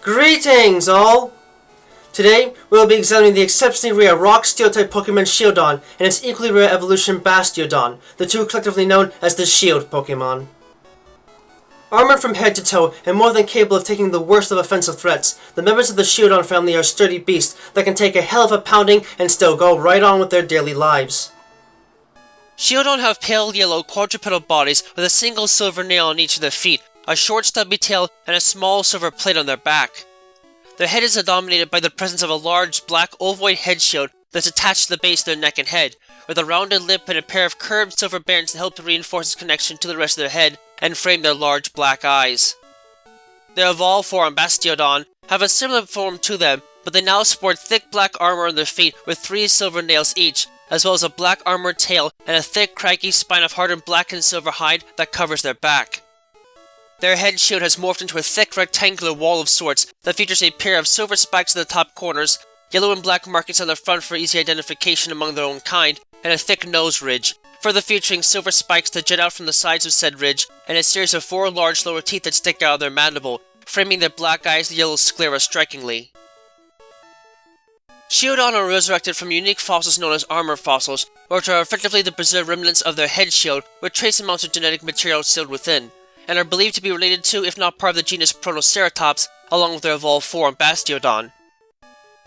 Greetings, all! Today, we will be examining the exceptionally rare Rock Steel-type Pokemon Shieldon and its equally rare evolution Bastiodon, the two collectively known as the Shield Pokémon. Armored from head to toe and more than capable of taking the worst of offensive threats, the members of the Shieldon family are sturdy beasts that can take a hell of a pounding and still go right on with their daily lives. Shieldon have pale yellow quadrupedal bodies with a single silver nail on each of their feet, a short stubby tail, and a small silver plate on their back. Their head is dominated by the presence of a large black ovoid head shield that's attached to the base of their neck and head, with a rounded lip and a pair of curved silver bands that help to reinforce its connection to the rest of their head and frame their large black eyes. Their evolved form, Bastiodon, have a similar form to them, but they now sport thick black armor on their feet with 3 silver nails each, as well as a black armored tail and a thick, craggy spine of hardened black and silver hide that covers their back. Their head shield has morphed into a thick rectangular wall of sorts that features a pair of silver spikes at the top corners, yellow and black markings on the front for easy identification among their own kind, and a thick nose ridge, further featuring silver spikes that jet out from the sides of said ridge, and a series of 4 large lower teeth that stick out of their mandible, framing their black eyes and yellow sclera strikingly. Shieldon are resurrected from unique fossils known as armor fossils, which are effectively the preserved remnants of their head shield with trace amounts of genetic material sealed within, and are believed to be related to, if not part of the genus Protoceratops, along with their evolved form Bastiodon.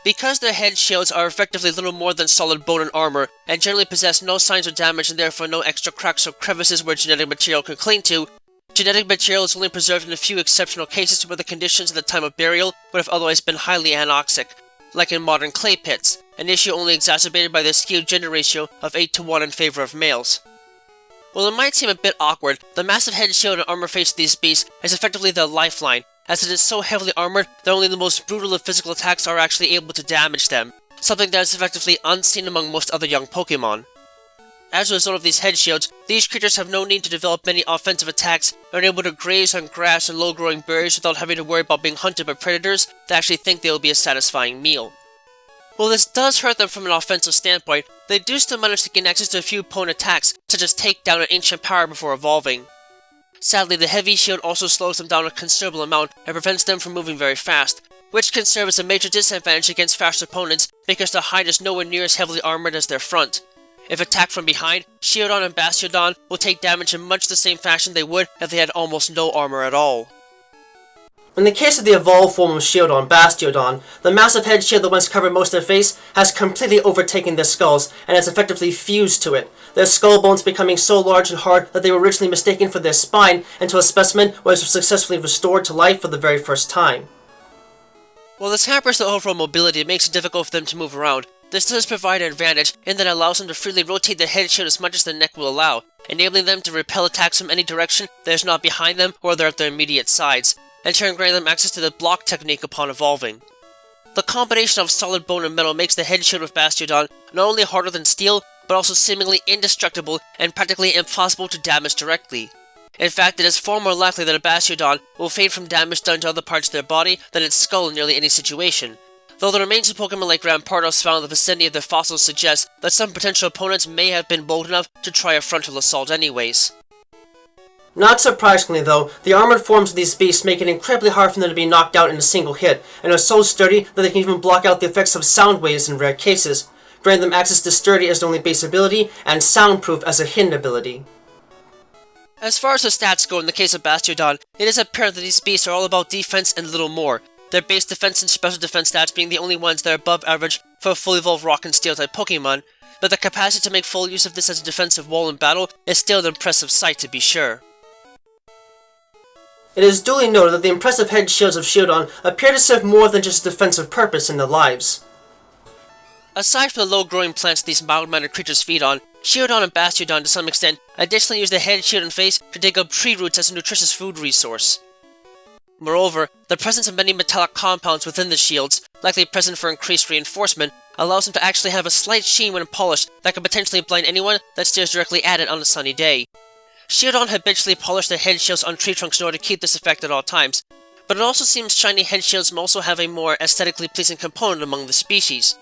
Because their head shields are effectively little more than solid bone and armor, and generally possess no signs of damage and therefore no extra cracks or crevices where genetic material can cling to, genetic material is only preserved in a few exceptional cases where the conditions at the time of burial would have otherwise been highly anoxic, like in modern clay pits, an issue only exacerbated by the skewed gender ratio of 8-to-1 in favor of males. While it might seem a bit awkward, the massive head shield and armor face of these beasts is effectively their lifeline, as it is so heavily armored that only the most brutal of physical attacks are actually able to damage them, something that is effectively unseen among most other young Pokémon. As a result of these head shields, these creatures have no need to develop many offensive attacks and are able to graze on grass and low-growing berries without having to worry about being hunted by predators that actually think they will be a satisfying meal. While this does hurt them from an offensive standpoint, they do still manage to gain access to a few opponent attacks, such as Takedown and Ancient Power before evolving. Sadly, the heavy shield also slows them down a considerable amount and prevents them from moving very fast, which can serve as a major disadvantage against fast opponents because their hide is nowhere near as heavily armored as their front. If attacked from behind, Shieldon and Bastiodon will take damage in much the same fashion they would if they had almost no armor at all. In the case of the evolved form of Shieldon, Bastiodon, the massive head shield that once covered most of their face has completely overtaken their skulls and has effectively fused to it, their skull bones becoming so large and hard that they were originally mistaken for their spine until a specimen was successfully restored to life for the very first time. While this hampers their overall mobility and makes it difficult for them to move around, this does provide an advantage in that it allows them to freely rotate their head shield as much as their neck will allow, enabling them to repel attacks from any direction that is not behind them or they're at their immediate sides, in turn granting them access to the block technique upon evolving. The combination of solid bone and metal makes the head shield of Bastiodon not only harder than steel, but also seemingly indestructible and practically impossible to damage directly. In fact, it is far more likely that a Bastiodon will fade from damage done to other parts of their body than its skull in nearly any situation, though the remains of Pokemon like Rampardos found in the vicinity of their fossils suggest that some potential opponents may have been bold enough to try a frontal assault anyways. Not surprisingly though, the armored forms of these beasts make it incredibly hard for them to be knocked out in a single hit, and are so sturdy that they can even block out the effects of sound waves in rare cases, granting them access to sturdy as their only base ability, and soundproof as a hidden ability. As far as the stats go in the case of Bastiodon, it is apparent that these beasts are all about defense and little more, their base defense and special defense stats being the only ones that are above average for a fully evolved Rock and Steel type Pokemon, but the capacity to make full use of this as a defensive wall in battle is still an impressive sight to be sure. It is duly noted that the impressive head shields of Shieldon appear to serve more than just a defensive purpose in their lives. Aside from the low-growing plants these mild-mannered creatures feed on, Shieldon and Bastiodon to some extent additionally use their head, shield, and face to dig up tree roots as a nutritious food resource. Moreover, the presence of many metallic compounds within the shields, likely present for increased reinforcement, allows them to actually have a slight sheen when polished that could potentially blind anyone that stares directly at it on a sunny day. Shieldon habitually polish their head shields on tree trunks in order to keep this effect at all times, but it also seems shiny head shields may also have a more aesthetically pleasing component among the species.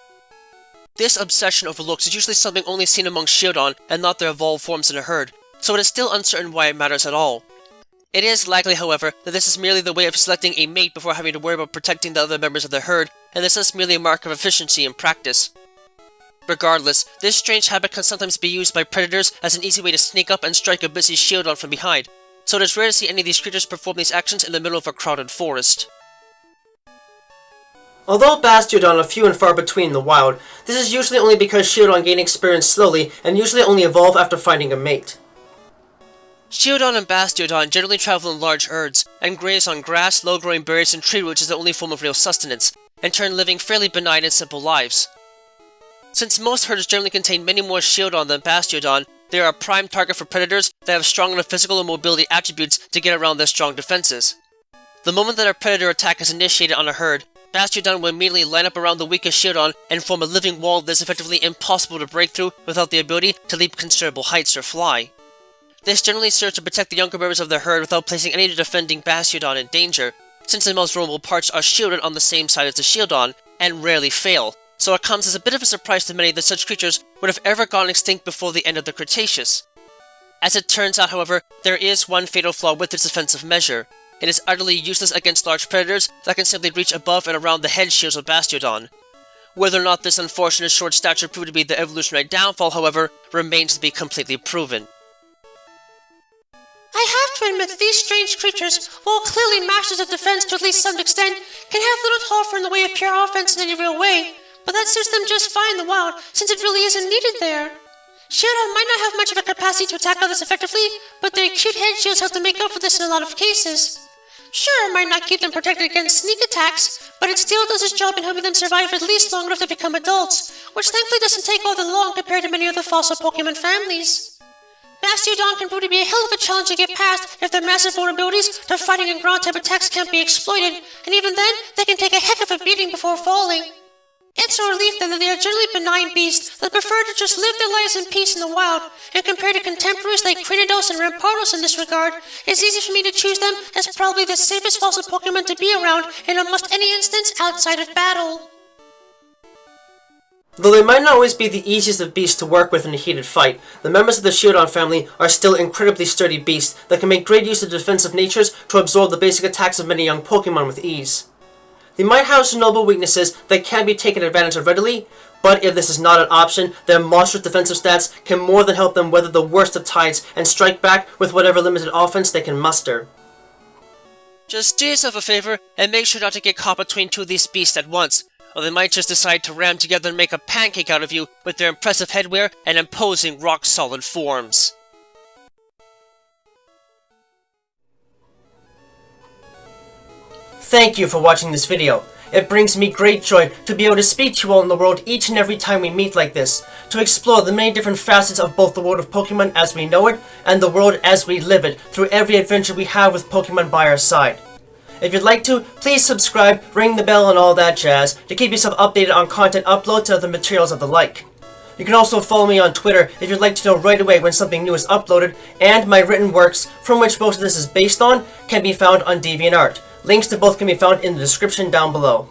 This obsession over looks is usually something only seen among Shieldon and not their evolved forms in a herd, so it is still uncertain why it matters at all. It is likely, however, that this is merely the way of selecting a mate before having to worry about protecting the other members of the herd, and this is merely a mark of efficiency in practice. Regardless, this strange habit can sometimes be used by predators as an easy way to sneak up and strike a busy Shieldon from behind, so it is rare to see any of these creatures perform these actions in the middle of a crowded forest. Although Bastiodon are few and far between in the wild, this is usually only because Shieldon gain experience slowly and usually only evolve after finding a mate. Shieldon and Bastiodon generally travel in large herds, and graze on grass, low-growing berries, and tree roots as the only form of real sustenance, in turn living fairly benign and simple lives. Since most herds generally contain many more Shieldon than Bastiodon, they are a prime target for predators that have strong enough physical and mobility attributes to get around their strong defenses. The moment that a predator attack is initiated on a herd, Bastiodon will immediately line up around the weakest Shieldon and form a living wall that is effectively impossible to break through without the ability to leap considerable heights or fly. This generally serves to protect the younger members of the herd without placing any defending Bastiodon in danger, since the most vulnerable parts are shielded on the same side as the Shieldon, and rarely fail, so it comes as a bit of a surprise to many that such creatures would have ever gone extinct before the end of the Cretaceous. As it turns out, however, there is one fatal flaw with this defensive measure. It is utterly useless against large predators that can simply reach above and around the head shields of Bastiodon. Whether or not this unfortunate short stature proved to be the evolutionary downfall, however, remains to be completely proven. I have to admit that these strange creatures, while clearly masters of defense to at least some extent, can have little to offer in the way of pure offense in any real way, but that suits them just fine in the wild, since it really isn't needed there. Shieldon might not have much of a capacity to attack others effectively, but their cute head shields help to make up for this in a lot of cases. Sure, it might not keep them protected against sneak attacks, but it still does its job in helping them survive at least long enough to become adults, which thankfully doesn't take all that long compared to many other fossil Pokémon families. Bastiodon can prove to be a hell of a challenge to get past if their massive vulnerabilities to fighting and ground type attacks can't be exploited, and even then, they can take a heck of a beating before falling. It's a relief then that they are generally benign beasts that prefer to just live their lives in peace in the wild, and compared to contemporaries like Crinidos and Rampardos in this regard, it's easy for me to choose them as probably the safest fossil Pokémon to be around in almost any instance outside of battle. Though they might not always be the easiest of beasts to work with in a heated fight, the members of the Shieldon family are still incredibly sturdy beasts that can make great use of defensive natures to absorb the basic attacks of many young Pokémon with ease. They might have some noble weaknesses that can be taken advantage of readily, but if this is not an option, their monstrous defensive stats can more than help them weather the worst of tides and strike back with whatever limited offense they can muster. Just do yourself a favor and make sure not to get caught between two of these beasts at once, or they might just decide to ram together and make a pancake out of you with their impressive headwear and imposing rock-solid forms. Thank you for watching this video. It brings me great joy to be able to speak to you all in the world each and every time we meet like this, to explore the many different facets of both the world of Pokemon as we know it, and the world as we live it, through every adventure we have with Pokemon by our side. If you'd like to, please subscribe, ring the bell and all that jazz, to keep yourself updated on content uploads and other materials of the like. You can also follow me on Twitter if you'd like to know right away when something new is uploaded, and my written works, from which most of this is based on, can be found on DeviantArt. Links to both can be found in the description down below.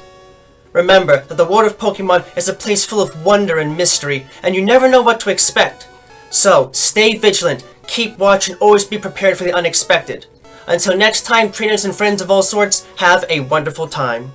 Remember that the world of Pokemon is a place full of wonder and mystery, and you never know what to expect. So, stay vigilant, keep watch, and always be prepared for the unexpected. Until next time, trainers and friends of all sorts, have a wonderful time.